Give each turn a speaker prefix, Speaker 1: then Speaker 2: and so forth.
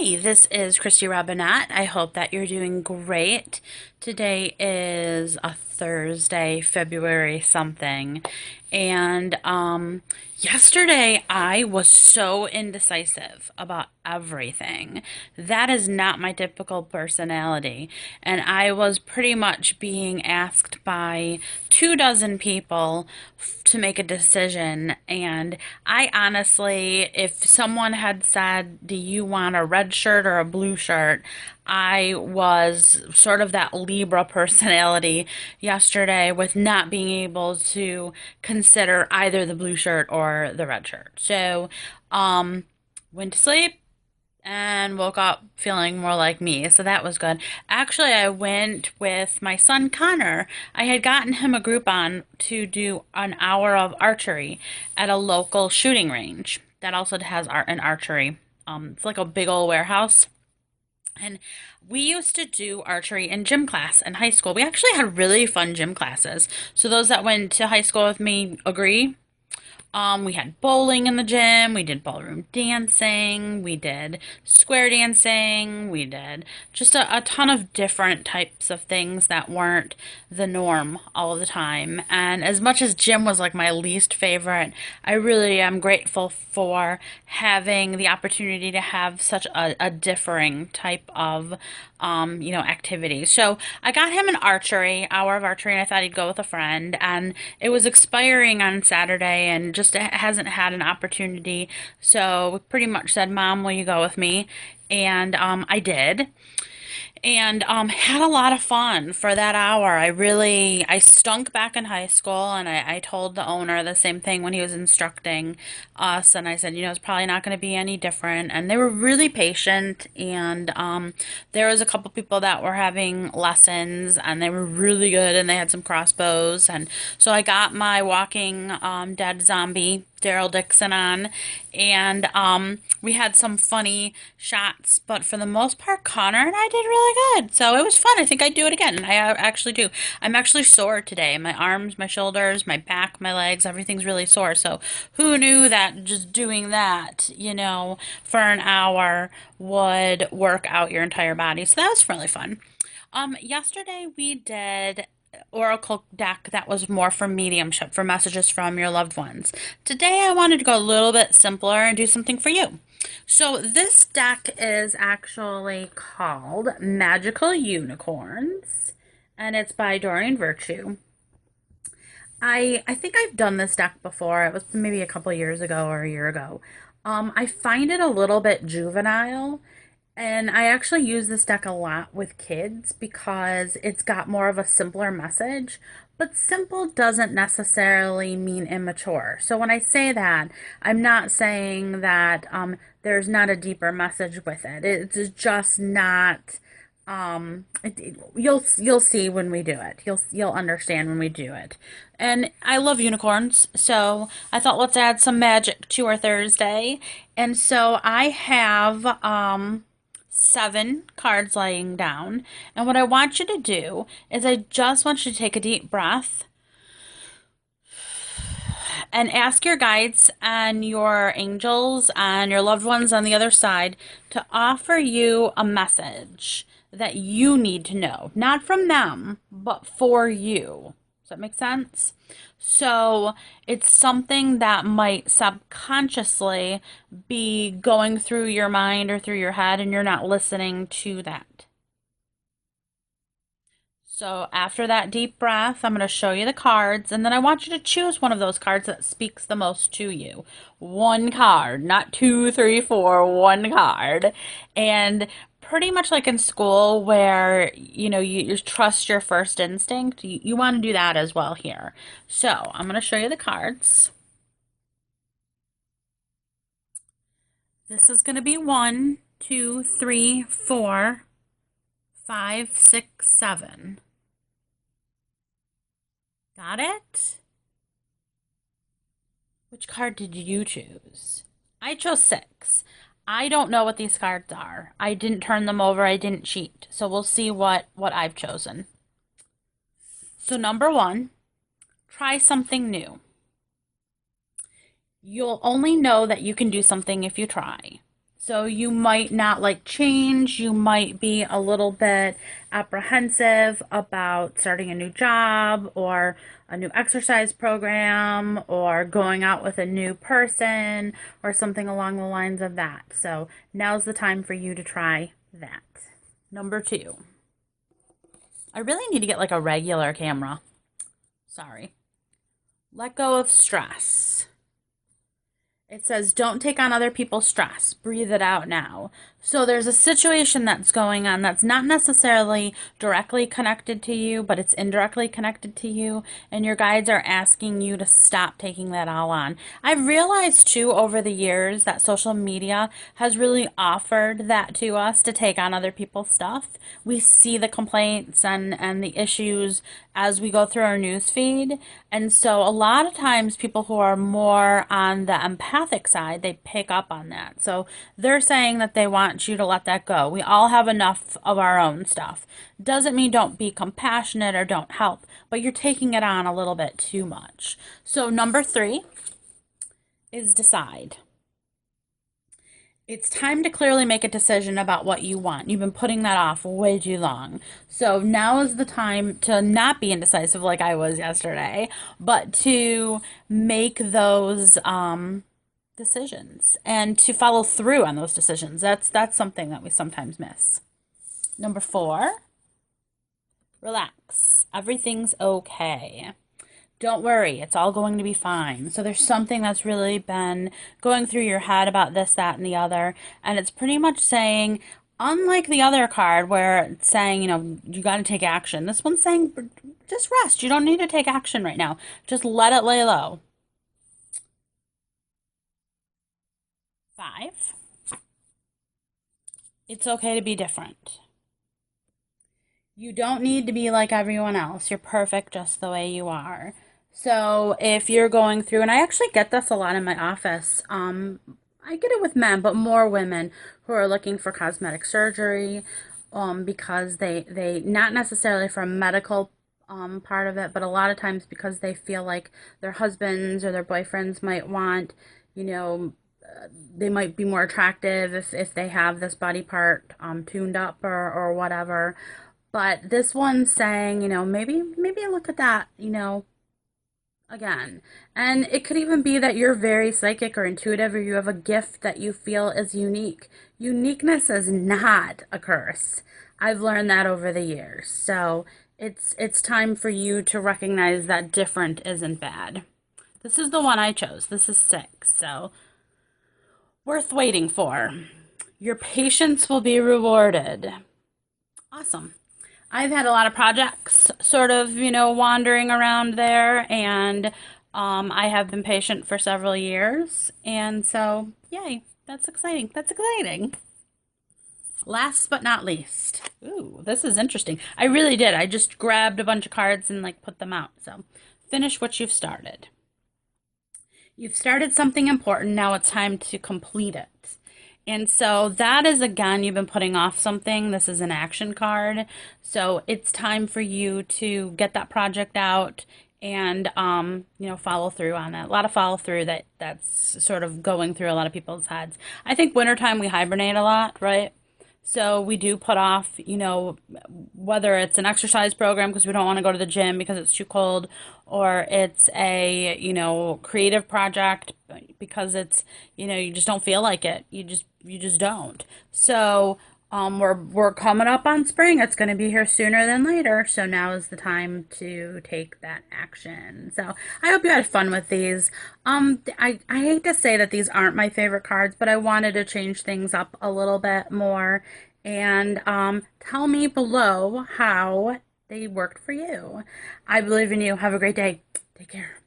Speaker 1: Hi, this is Kristy Robinett. I hope that you're doing great. Today is a Thursday, February something. And yesterday I was so indecisive about everything. That is not my typical personality. And I was pretty much being asked by 24 people to make a decision. And I honestly, if someone had said, do you want a red shirt or a blue shirt? I was sort of that Libra personality yesterday with not being able to consider either the blue shirt or the red shirt. So, went to sleep and woke up feeling more like me. So that was good. Actually, I went with my son Connor. I had gotten him a Groupon to do an hour of archery at a local shooting range that also has an archery. It's like a big old warehouse. And we used to do archery in gym class in high school. We actually had really fun gym classes. So those that went to high school with me agree. We had bowling in the gym, we did ballroom dancing, we did square dancing, we did just a ton of different types of things that weren't the norm all the time. And as much as gym was like my least favorite, I really am grateful for having the opportunity to have such a differing type of activities. So I got him an hour of archery, and I thought he'd go with a friend. And it was expiring on Saturday, and just hasn't had an opportunity. So we pretty much said, "Mom, will you go with me?" And I did, and had a lot of fun for that hour. I stunk back in high school, and I told the owner the same thing when he was instructing us, and I said, it's probably not going to be any different. And they were really patient, and there was a couple people that were having lessons, and they were really good, and they had some crossbows. And so I got my walking dead zombie Daryl Dixon on, and we had some funny shots, but for the most part, Connor and I did really good. So it was fun. I think I'd do it again, and I actually do. I'm actually sore today. My arms, my shoulders, my back, my legs, everything's really sore. So who knew that just doing that, for an hour would work out your entire body? So that was really fun. Yesterday we did Oracle deck that was more for mediumship, for messages from your loved ones. Today I wanted to go a little bit simpler and do something for you. So this deck is actually called Magical Unicorns, and it's by Dorian Virtue. I think I've done this deck before. It was maybe a couple years ago or a year ago. I find it a little bit juvenile, and I actually use this deck a lot with kids because it's got more of a simpler message. But simple doesn't necessarily mean immature. So when I say that, I'm not saying that there's not a deeper message with it. It's just not. You'll see when we do it. You'll understand when we do it. And I love unicorns, so I thought let's add some magic to our Thursday. And so I have 7 cards laying down. And what I want you to do is I just want you to take a deep breath and ask your guides and your angels and your loved ones on the other side to offer you a message that you need to know. Not from them, but for you. Does that make sense? So it's something that might subconsciously be going through your mind or through your head, and you're not listening to that. So after that deep breath, I'm going to show you the cards, and then I want you to choose one of those cards that speaks the most to you. One card, not two, three, four, one card. And pretty much like in school where, you trust your first instinct, you want to do that as well here. So I'm going to show you the cards. This is going to be 1, 2, 3, 4, 5, 6, 7. Got it? Which card did you choose? I chose 6. I don't know what these cards are. I didn't turn them over. I didn't cheat. So we'll see what I've chosen. So number 1, try something new. You'll only know that you can do something if you try. So you might not like change. You might be a little bit apprehensive about starting a new job or a new exercise program or going out with a new person or something along the lines of that. So now's the time for you to try that. Number 2. I really need to get like a regular camera. Sorry. Let go of stress. It says, don't take on other people's stress. Breathe it out now. So there's a situation that's going on that's not necessarily directly connected to you, but it's indirectly connected to you. And your guides are asking you to stop taking that all on. I've realized too over the years that social media has really offered that to us to take on other people's stuff. We see the complaints and the issues as we go through our news feed. And so a lot of times people who are more on the empathic side, they pick up on that. So they're saying that they want you to let that go. We all have enough of our own stuff. Doesn't mean don't be compassionate or don't help, but you're taking it on a little bit too much. So number 3 is decide. It's time to clearly make a decision about what you want. You've been putting that off way too long. So now is the time to not be indecisive like I was yesterday, but to make those decisions and to follow through on those decisions. That's something that we sometimes miss. Number 4, relax. Everything's okay. Don't worry, it's all going to be fine. So there's something that's really been going through your head about this, that, and the other. And it's pretty much saying, unlike the other card where it's saying, you got to take action, this one's saying, just rest. You don't need to take action right now. Just let it lay low. 5, it's okay to be different. You don't need to be like everyone else. You're perfect just the way you are. So if you're going through, and I actually get this a lot in my office, I get it with men, but more women who are looking for cosmetic surgery, because they not necessarily for a medical part of it, but a lot of times because they feel like their husbands or their boyfriends might want, they might be more attractive if they have this body part tuned up or whatever. But this one's saying, maybe look at that, again. And it could even be that you're very psychic or intuitive or you have a gift that you feel is unique. Uniqueness is not a curse. I've learned that over the years. So it's time for you to recognize that different isn't bad. This is the one I chose. This is 6. So worth waiting for. Your patience will be rewarded. Awesome. I've had a lot of projects sort of, wandering around there, and I have been patient for several years, and so, yay, that's exciting. That's exciting. Last but not least. Ooh, this is interesting. I really did. I just grabbed a bunch of cards and, put them out. So, finish what you've started. You've started something important. Now it's time to complete it. And so that is, again, you've been putting off something. This is an action card. So it's time for you to get that project out and, follow through on it. A lot of follow through that's sort of going through a lot of people's heads. I think wintertime we hibernate a lot, right? So we do put off, whether it's an exercise program because we don't want to go to the gym because it's too cold, or it's a, creative project because it's, you just don't feel like it. You just don't. So we're coming up on spring. It's going to be here sooner than later. So now is the time to take that action. So I hope you had fun with these. I hate to say that these aren't my favorite cards, but I wanted to change things up a little bit more. And tell me below how they worked for you. I believe in you. Have a great day. Take care.